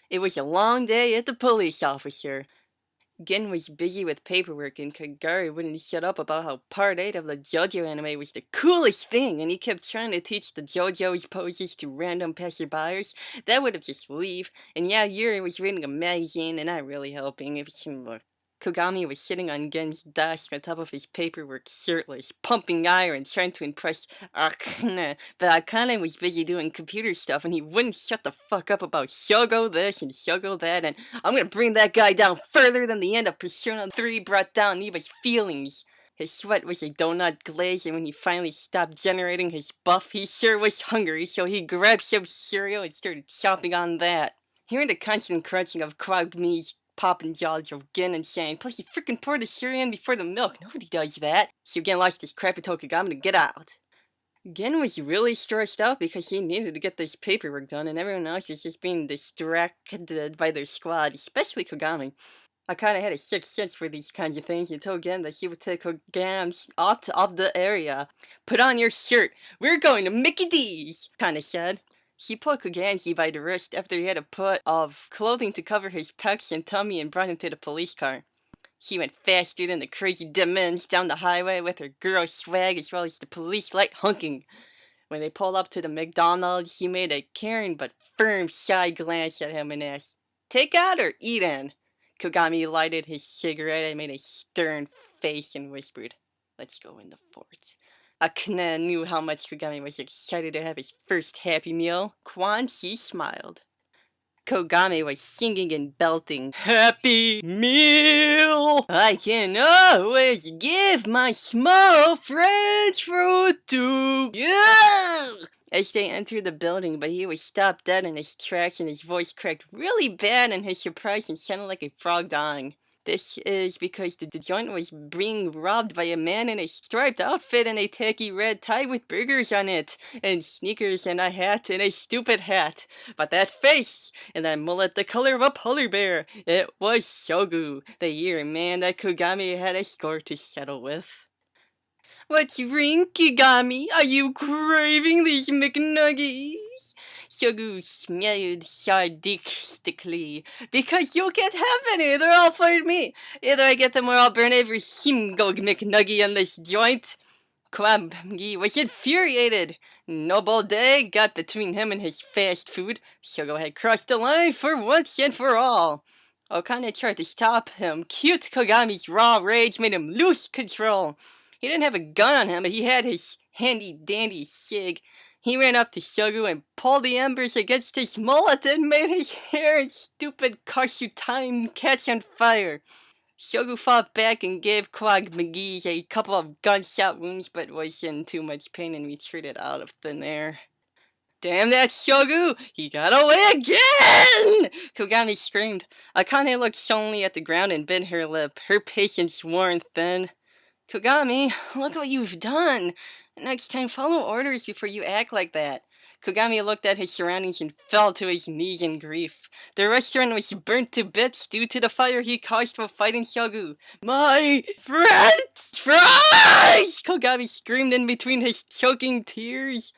It was a long day at the police officer. Gen was busy with paperwork and Kagari wouldn't shut up about how part 8 of the JoJo anime was the coolest thing and he kept trying to teach the JoJo's poses to random passerbyers that would have just leave. And yeah, Yuri was reading a magazine and not really helping. It was some Kogami was sitting on Gen's desk on top of his paperwork, shirtless, pumping iron, trying to impress Akane. But Akane was busy doing computer stuff and he wouldn't shut the fuck up about Shogo this and Shogo that, and I'm gonna bring that guy down further than the end of Persona 3 brought down Eva's feelings. His sweat was a donut glaze, and when he finally stopped generating his buff, he sure was hungry, so he grabbed some cereal and started chomping on that. Hearing the constant crunching of Kwagmi's popping jaws of Gen and saying, plus you freaking pour the cereal in before the milk. Nobody does that. So Gen lost his crap and told Kagami to get out. Gen was really stressed out because he needed to get this paperwork done and everyone else was just being distracted by their squad, especially Kagami. I kinda had a sixth sense for these kinds of things and told Gen that she would take Kagami out of the area. Put on your shirt. We're going to Mickey D's, kinda said. She pulled Koganji by the wrist after he had a put of clothing to cover his pecs and tummy and brought him to the police car. She went faster than the crazy demons down the highway with her girl swag as well as the police light honking. When they pulled up to the McDonald's, she made a caring but firm side glance at him and asked, "Take out or eat in?" Kogami lighted his cigarette and made a stern face and whispered, "Let's go in the fort." Akane knew how much Kogami was excited to have his first happy meal. Quan Chi smiled. Kogami was singing and belting, "Happy Meal! I can always give my small French fruit to you!" As they entered the building, but he was stopped dead in his tracks and his voice cracked really bad in his surprise and sounded like a frog dying. This is because the joint was being robbed by a man in a striped outfit and a tacky red tie with burgers on it, and sneakers and a hat and a stupid hat. But that face, and that mullet the color of a polar bear, it was Shogu, the year man that Kogami had a score to settle with. "What's ring, Kigami? Are you craving these McNuggies?" Shogu smiled sarcastically. "Because you can't have any, they're all for me. Either I get them or I'll burn every single McNuggie in this joint." Kwamgi was infuriated. Noble Day got between him and his fast food. Shogo had crossed the line for once and for all. Okane tried to stop him. Cute Kogami's raw rage made him lose control. He didn't have a gun on him, but he had his handy-dandy sig. He ran up to Shogu and pulled the embers against his mullet and made his hair and stupid Kashu time catch on fire. Shogu fought back and gave Kwagmagi a couple of gunshot wounds, but was in too much pain and retreated out of thin air. "Damn that Shogu! He got away again!" Kogami screamed. Akane looked sullenly at the ground and bit her lip, her patience worn thin. "Kogami, look what you've done. Next time, follow orders before you act like that." Kogami looked at his surroundings and fell to his knees in grief. The restaurant was burnt to bits due to the fire he caused while fighting Shogu. "My French fries!" Kogami screamed in between his choking tears.